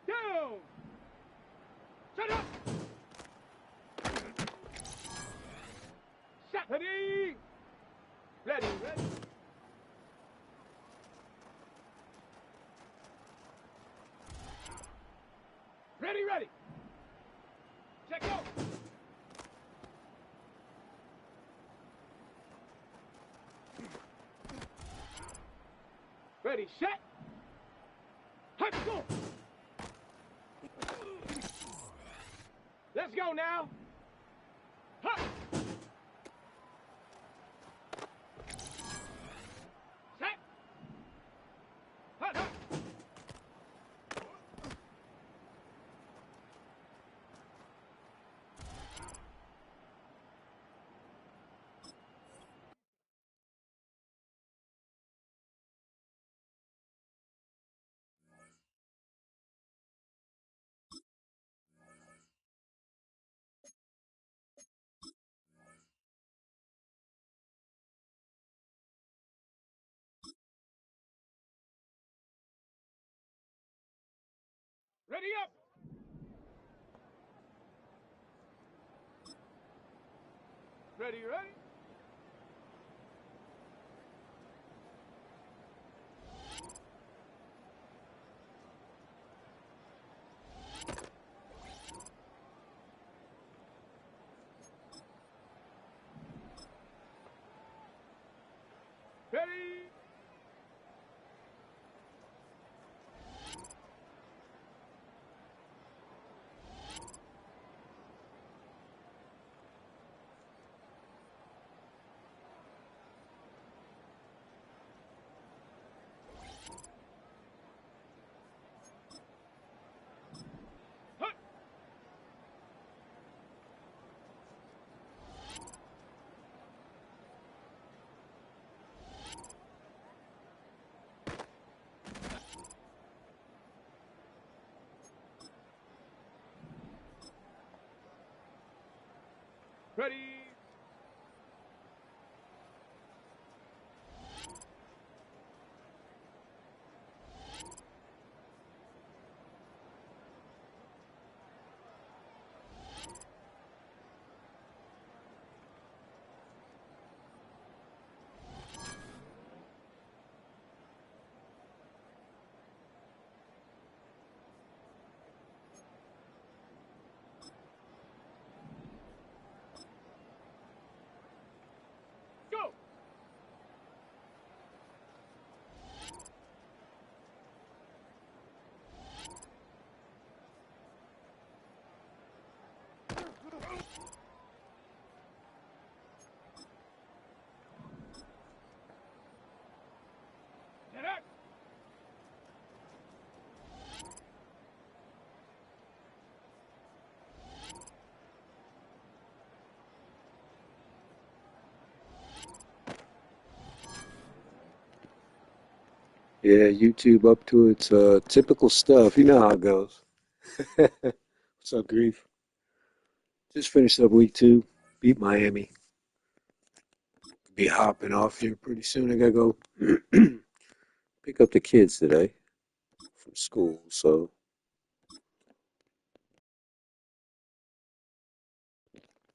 Down. Shut up. Shot. Ready. Ready. Ready. Check go. Ready, set. Let's go. Let's go now. Huh. Set. Hut. Ready up. Ready. Ready. Hut. Ready. Go. Get up. Yeah, YouTube up to its typical stuff. You know how it goes. What's up, Grief? Just finished up week 2. Beat Miami. Be hopping off here pretty soon. I gotta go pick up the kids today from school. So,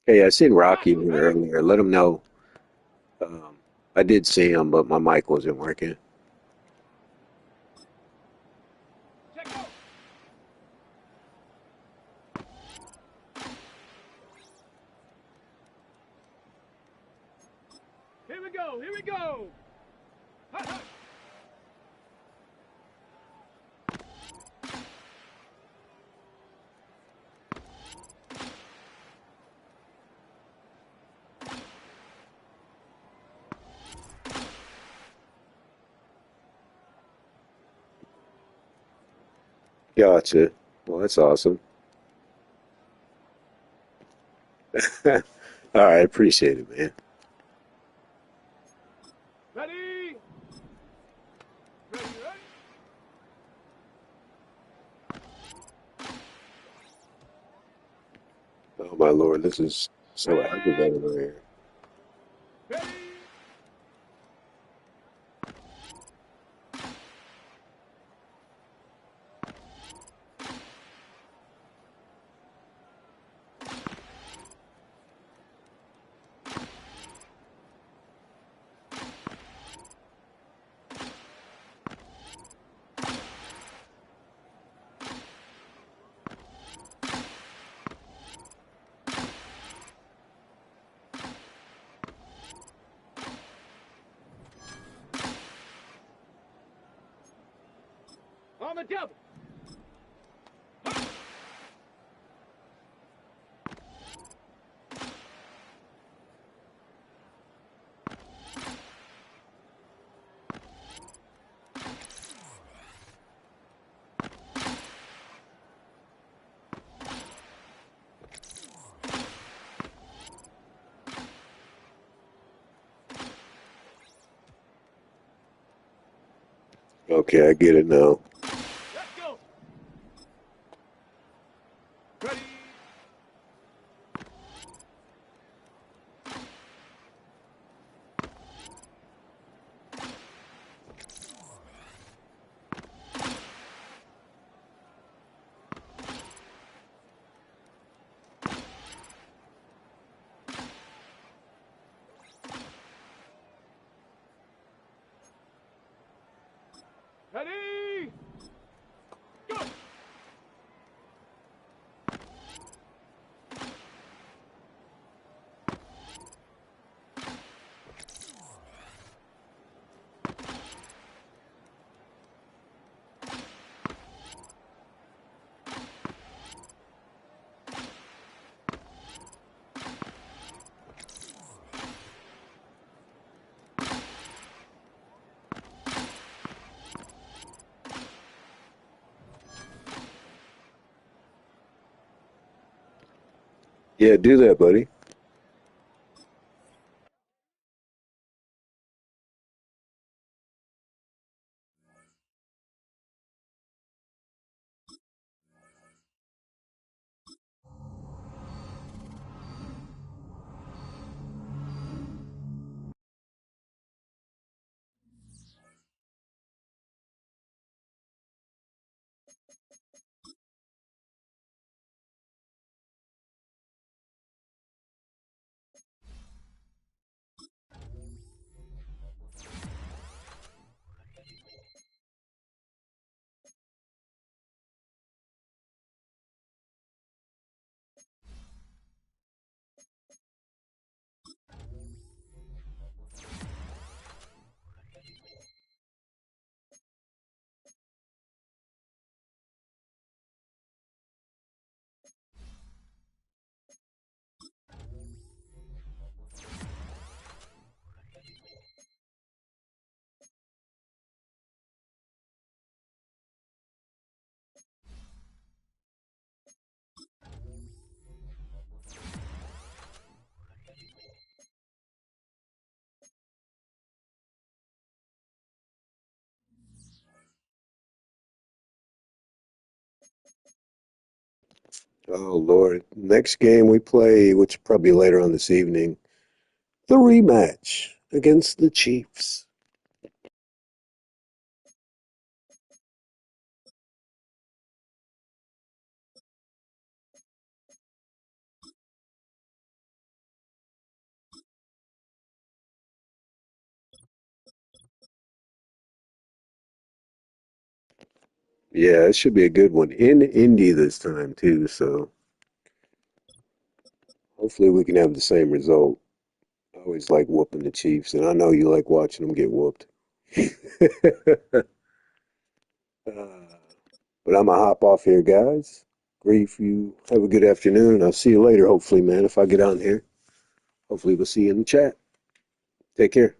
hey, I seen Rocky in earlier. Let him know. Um, I did see him, but my mic wasn't working. Check go. Here we go. Hut. Gotcha. Well, that's awesome. All right, appreciate it, man. Ready? Ready, ready? Oh my Lord, this is so aggravating right here. Ready? On the double. Okay, I get it now. Let's go. Ready? Ready? Go. Yeah, do that, buddy. Oh Lord. Next game we play, which is probably later on this evening, the rematch against the Chiefs. Yeah, it should be a good one in Indy this time too, so hopefully we can have the same result. I always like whooping the Chiefs, and I know you like watching them get whooped. But I'm gonna hop off here, guys. Grief, you have a good afternoon, and I'll see you later, hopefully, man, if I get on here. Hopefully we'll see you in the chat. Take care.